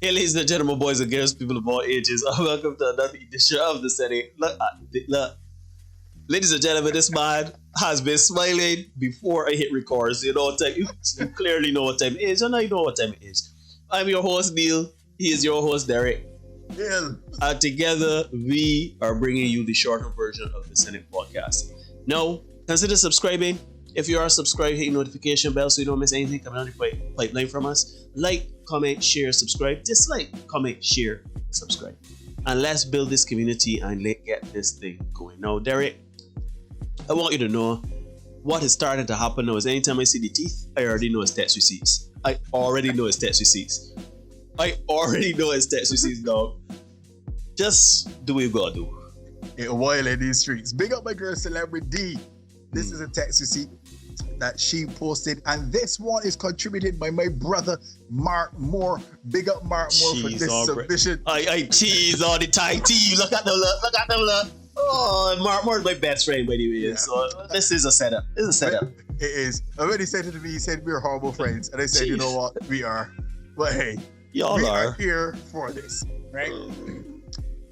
Hey, ladies and gentlemen, boys and girls, people of all ages, welcome to another edition of the setting. Look. Ladies and gentlemen, this man has been smiling before I hit record. So you know what time, you clearly know what time it is. You know what time it is. I'm your host, Neil. He is your host, Derek. Yeah. And together, we are bringing you the shorter version of the Senate podcast. Now, consider subscribing. If you are subscribed, hit the notification bell so you don't miss anything coming down the pipeline from us. Like, comment, share, subscribe. Dislike, comment, share, subscribe. And let's build this community and get this thing going. Now, Derek, I want you to know what is starting to happen now is anytime I see the teeth, I already know it's text receipts. I already know it's text receipts, dog. Just do what you gotta do. A while in these streets. Big up my girl, Celebrity D. This is a text receipt that she posted, and this one is contributed by my brother, Mark Moore. Big up Mark Moore for this submission. I cheese all the time. Look at them, look. Oh, Mark Moore's my best friend, by the way. Yeah. So this is a setup. It is. Already said it to me, he said we're horrible friends. And I said, you know what? We are. But hey, we are here for this, right?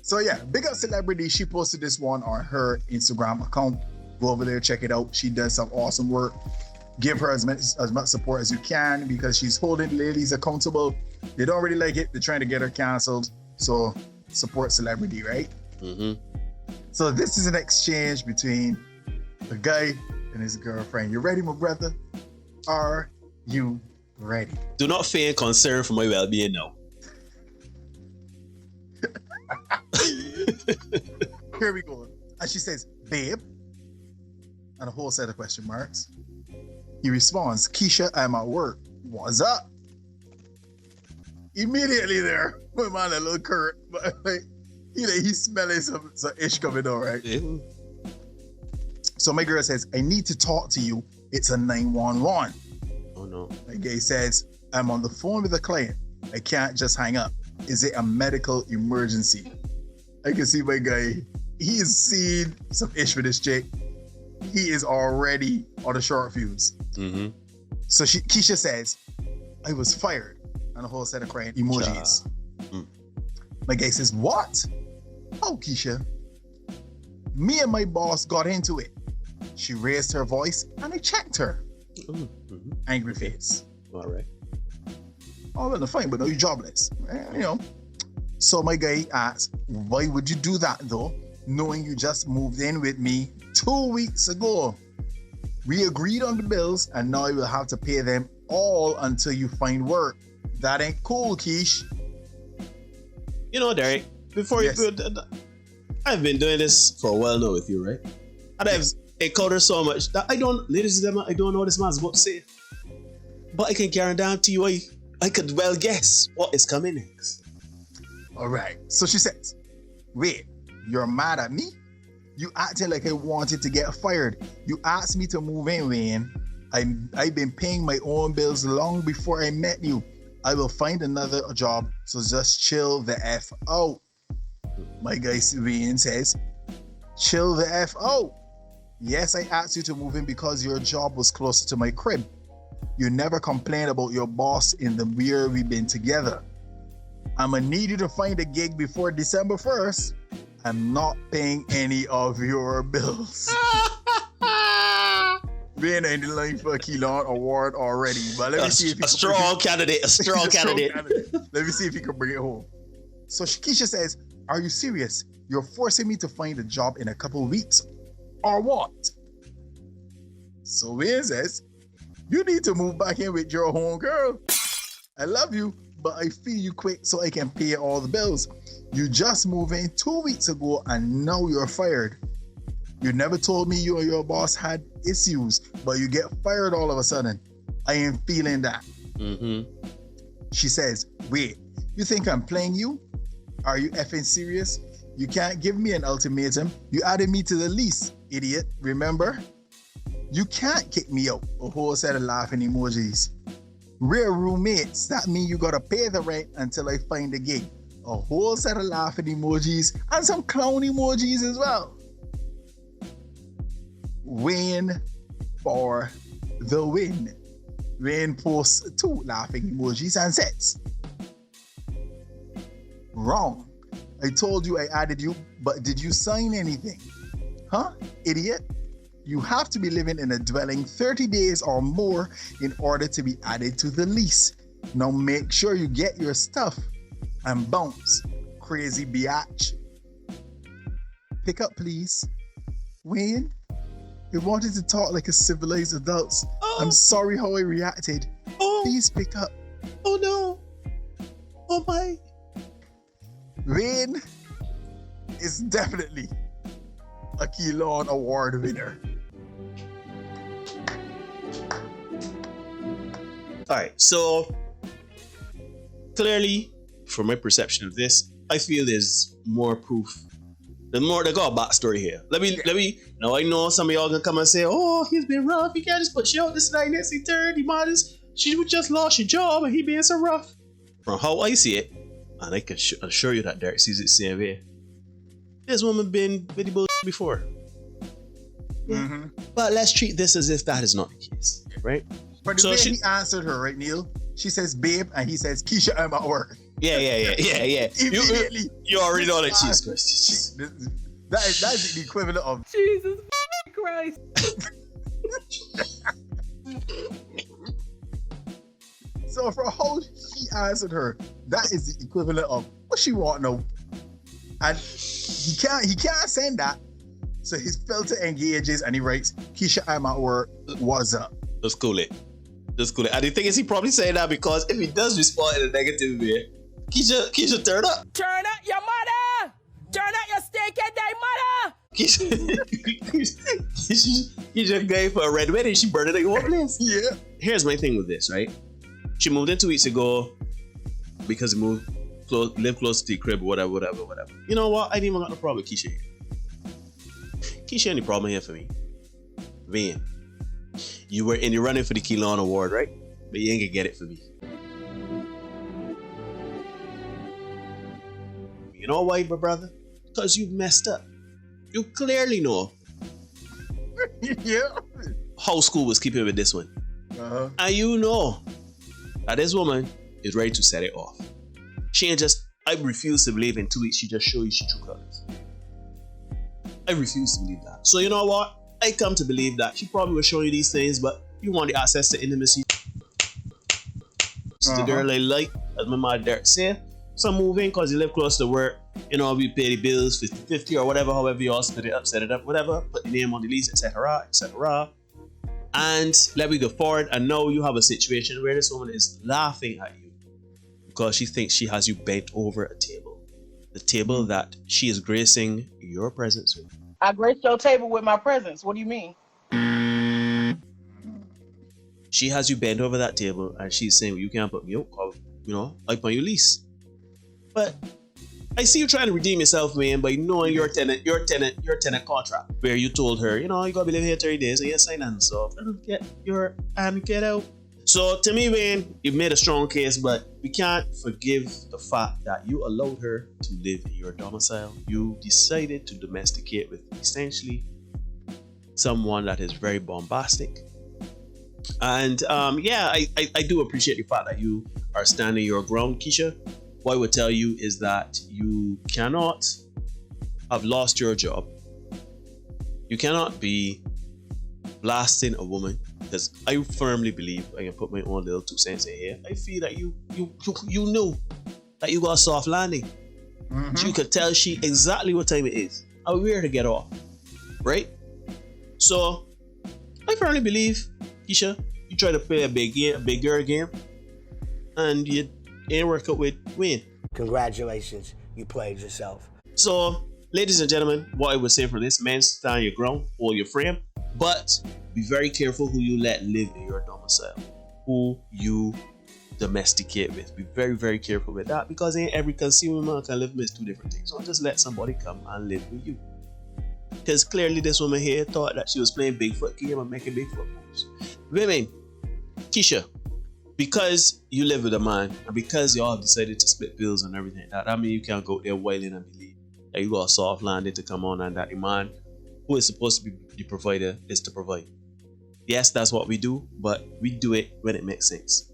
So yeah, big up Celebrity. She posted this one on her Instagram account. Go over there, check it out. She does some awesome work. Give her as much support as you can because she's holding ladies accountable. They don't really like it. They're trying to get her canceled. So support Celebrity, right? Mm-hmm. So this is an exchange between a guy and his girlfriend. You ready, my brother? Are you ready? Do not feign concern for my well-being now. Here we go. And she says, babe, and a whole set of question marks. He responds, Keisha, I'm at work. What's up? Immediately there, my man a little curt, but like, he's smelling some ish coming on, right? Yeah. So my girl says, I need to talk to you. It's a 911. Oh no. My guy says, I'm on the phone with a client. I can't just hang up. Is it a medical emergency? I can see my guy. He's seen some ish with this chick. He is already on a short fuse. Mm-hmm. So Keisha says, I was fired. And a whole set of crying emojis. My guy says, what? Oh, Keisha. Me and my boss got into it. She raised her voice and I checked her. Mm-hmm. Angry face. All right. Oh, well, fine, but no, you're jobless. You know. So my guy asks, why would you do that though? Knowing you just moved in with me 2 weeks ago. We agreed on the bills and now you will have to pay them all until you find work. That ain't cool, Keish. You know, Derek, before you do it, I've been doing this for a while now with you, right? And I've encountered so much that ladies and gentlemen, I don't know what this man's about to say. But I can guarantee you, I could well guess what is coming next. All right. So she says, wait, you're mad at me? You acting like I wanted to get fired. You asked me to move in, Wayne. I've been paying my own bills long before I met you. I will find another job, so just chill the F out. My guy Wayne says, chill the F out. Yes, I asked you to move in because your job was closer to my crib. You never complained about your boss in the year we've been together. I'ma need you to find a gig before December 1st. I'm not paying any of your bills. Being in the line for a Keelan award already, but let me see if he a strong candidate. Let me see if he can bring it home. So Keisha says, are you serious? You're forcing me to find a job in a couple of weeks, or what? So Wayne says, you need to move back in with your home girl. I love you, but I feel you quick so I can pay all the bills. You just moved in 2 weeks ago and now you're fired. You never told me you and your boss had issues, but you get fired all of a sudden. I ain't feeling that. Mm-hmm. She says, wait, you think I'm playing you? Are you effing serious? You can't give me an ultimatum. You added me to the lease, idiot, remember? You can't kick me out. A whole set of laughing emojis. We're roommates. That means you gotta pay the rent until I find a gig. A whole set of laughing emojis and some clown emojis as well. Win for the win. Wayne posts 2 laughing emojis and says, wrong. I told you I added you, but did you sign anything? Huh, idiot? You have to be living in a dwelling 30 days or more in order to be added to the lease. Now make sure you get your stuff and bounce, crazy biatch. Pick up, please. Wayne, I wanted to talk like a civilized adult. Oh. I'm sorry how I reacted. Oh. Please pick up. Oh no. Oh my. Wayne is definitely a Keylon Award winner. Alright, so clearly, from my perception of this, I feel there's more proof. They got a backstory here. Let me. Now I know some of y'all gonna come and say, "Oh, he's been rough. He can't just put shit out this night, next third. He might she just lost your job and he being so rough." From how I see it, and I can assure you that Derek sees it the same way. This woman been with the bullshit before. Mm-hmm. But let's treat this as if that is not the case, right? But the way he answered her, right, Neil? She says, "Babe," and he says, "Keisha, I'm at work." Yeah. Immediately. You already know that she's Christ. That is the equivalent of Jesus Christ. So for how he answered her, that is the equivalent of what she want now. And he can't send that. So his filter engages and he writes, "Keisha, I'm at work. What's up?" Just cool it. And the thing is, he probably saying that because if he does respond in a negative way, Keisha turn up. Turn up your mother. Turn up your steak and day mother. Keisha going for a red wedding. She burned it at your place. Yeah. Here's my thing with this, right? She moved in 2 weeks ago because he lived close to the crib, whatever. You know what? I didn't even got no problem with Keisha here. Keisha, any problem here for me? Van, you were in the running for the Keylon Award, right? But you ain't gonna get it for me. You know why, my brother? Because you messed up. You clearly know Yeah. how school was keeping with this one. Uh-huh. And you know that this woman is ready to set it off. She ain't just, I refuse to believe in 2 weeks she just show you she true colors. I refuse to believe that. So you know what? I come to believe that she probably was showing you these things, but you want the access to intimacy. The girl I like, as my mother Derek said. So move in because you live close to work. You know, we pay the bills 50-50 or whatever, however you all set it up, whatever. Put the name on the lease, etc., etc. And let me go forward. And now you have a situation where this woman is laughing at you because she thinks she has you bent over a table. The table that she is gracing your presence with. I graced your table with my presence. What do you mean? She has you bent over that table and she's saying, well, you can't put me out, like on your lease. But I see you trying to redeem yourself, man, by knowing your tenant contract, where you told her, you gotta be living here 30 days and you sign and stuff. Get out. So to me, man, you've made a strong case, but we can't forgive the fact that you allowed her to live in your domicile. You decided to domesticate with essentially someone that is very bombastic. And I do appreciate the fact that you are standing your ground, Keisha. What I would tell you is that you cannot have lost your job. You cannot be blasting a woman, because I firmly believe, I can put my own little 2 cents in here, I feel that you knew that you got a soft landing. Mm-hmm. You could tell she exactly what time it is and where to get off, right? So I firmly believe, Keisha, you try to play a big girl game, and you ain't work out with Wayne. Congratulations, you played yourself. So, ladies and gentlemen, what I would say for this, man, stand your ground, hold your frame, but be very careful who you let live in your domicile, who you domesticate with. Be very, very careful with that, because ain't every consumer man can live with 2 different things. Don't just let somebody come and live with you. Because clearly this woman here thought that she was playing Bigfoot game and making Bigfoot moves. Women, Keisha, because you live with a man and because y'all decided to split bills and everything, that means you can't go there whiling and believe that you got a soft landing to come on and that the man who is supposed to be the provider is to provide. Yes, that's what we do, but we do it when it makes sense.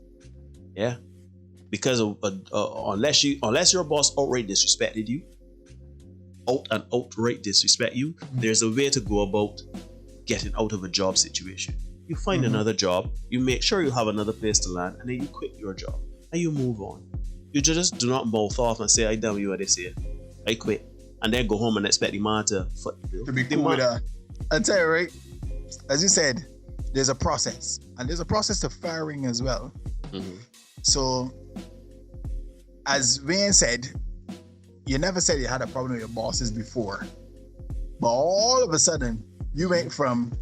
Yeah? because of unless your boss outright disrespected you, outright disrespect you, there's a way to go about getting out of a job situation. You find another job, you make sure you have another place to land, and then you quit your job and you move on. You just do not mouth off and say, I damn you what they say, I quit, and then go home and expect the man to foot the bill. To be cool with that. I tell you, right, as you said, there's a process, and there's a process to firing as well. So, as Wayne said, you never said you had a problem with your bosses before, but all of a sudden you went from,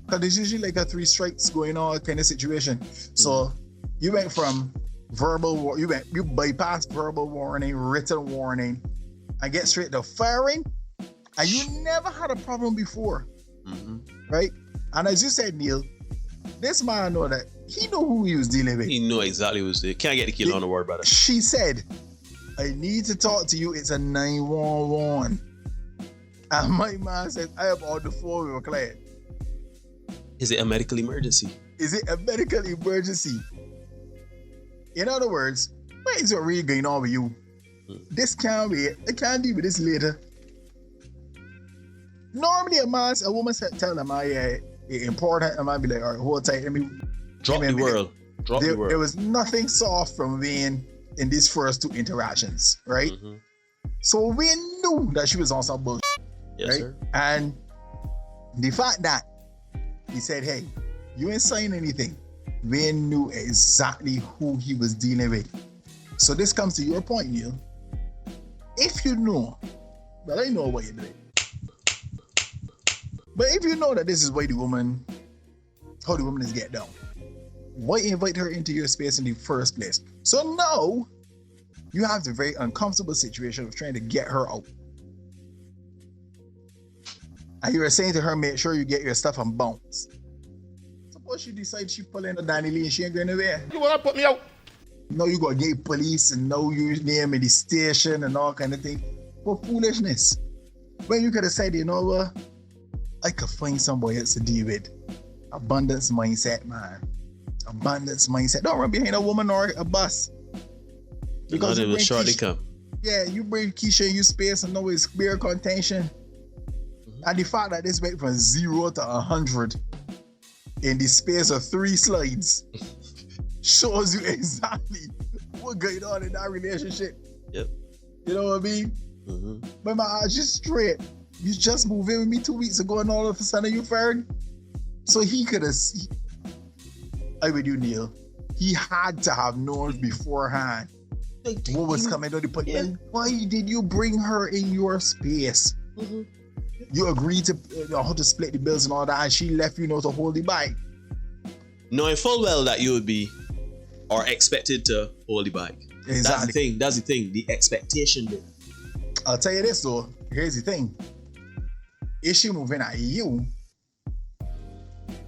because there's usually like a 3 strikes going on kind of situation. So you went from verbal, you bypassed verbal warning, written warning, and get straight to firing, and you never had a problem before, right? And as you said, Neil, this man know that he know who he was dealing with. He know exactly what was there. Can't get the killer on the word about it. She said, I need to talk to you. It's a 911. And my man said, I am on the phone with a client. Is it a medical emergency? Is it a medical emergency? In other words, what is really going on with you? This can't wait. I can't deal with this later. Normally, a woman tell a man, yeah, it's important. A man be like, all right, hold tight. Let me drop the world. There was nothing soft from Wayne in these first 2 interactions, right? So Wayne knew that she was on some bullshit, yes, right? Sir. And the fact that he said, hey, you ain't saying anything, Wayne knew exactly who he was dealing with. So this comes to your point, Neil. If you know, well, I know what you're doing. But if you know that this is how the woman is get down, why invite her into your space in the first place? So now you have the very uncomfortable situation of trying to get her out. And you were saying to her, make sure you get your stuff and bounce. Suppose she decides she pull in the Danny Lee and she ain't going nowhere. You wanna put me out? No, you gotta get police and know your name in the station and all kind of thing. For foolishness. When you could have said, you know what? I could find somebody else to deal with. Abundance mindset, man. Abundance mindset. Don't run behind a woman or a bus. Because it will shortly come. Yeah, you bring Keisha in your space and know it's clear contention. And the fact that this went from 0 to 100 in the space of 3 slides shows you exactly what's going on in that relationship. Yep. You know what I mean? But my eyes just straight. You just moved in with me 2 weeks ago and all of a sudden you fired. So he could have, I with you, Neil. He had to have known beforehand what was coming on the point. Yeah. Why did you bring her in your space? You agreed to how to split the bills and all that, and she left you know to hold the bag. Knowing full well that you would be or expected to hold the bag. Exactly. That's the thing. The expectation there. I'll tell you this though. Here's the thing. If she moving at you,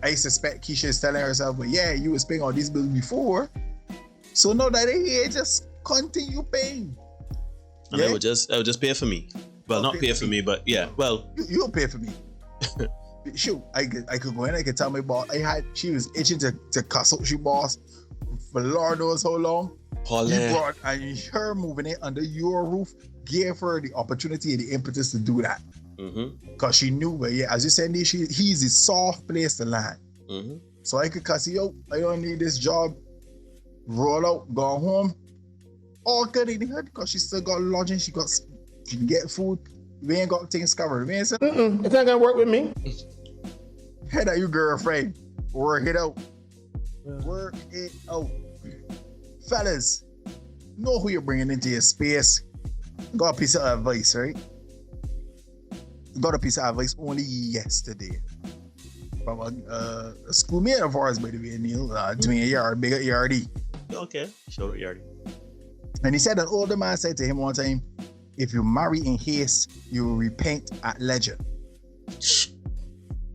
I suspect Keisha is telling herself, but yeah, you was paying all these bills before. So now that they here, just continue paying. And I would just pay for me. Well, not pay for me, but yeah. Well, you'll pay for me. Shoot, I could go in. I could tell my boss. She was itching to cuss out she boss for Lord knows how long. And her moving it under your roof gave her the opportunity and the impetus to do that. Because she knew, but yeah, as you said, he's a soft place to land. So I could cuss you out. I don't need this job. Roll out, go home. All good in her because she still got lodging. She can get food. We ain't got things covered. We ain't said, it's not gonna work with me. Head out, you girlfriend. Work it out. Work it out. Fellas, know who you're bringing into your space. Got a piece of advice, right? Got a piece of advice only yesterday from a schoolmate of ours, by the way, Neil, doing a yard, big yardie. Okay, show it yardie. And he said an older man said to him one time, if you marry in haste, you will repent at leisure.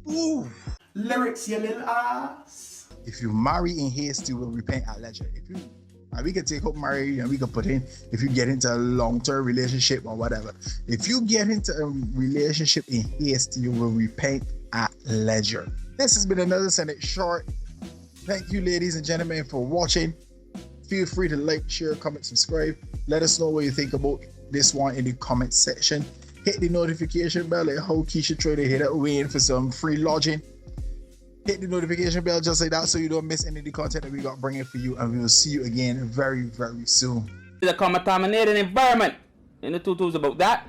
Ooh, lyrics, you little ass. If you marry in haste, you will repent at leisure. And we can take up marriage and we can put in, if you get into a long-term relationship or whatever. If you get into a relationship in haste, you will repent at leisure. This has been another Senate Short. Thank you, ladies and gentlemen, for watching. Feel free to like, share, comment, subscribe. Let us know what you think about this one in the comment section. Hit the notification bell like how Keisha tried to hit it Wayne for some free lodging. Hit the notification bell just like that so you don't miss any of the content that we got bringing for you, and we will see you again very, very soon. The contaminated environment. And the tutus about that.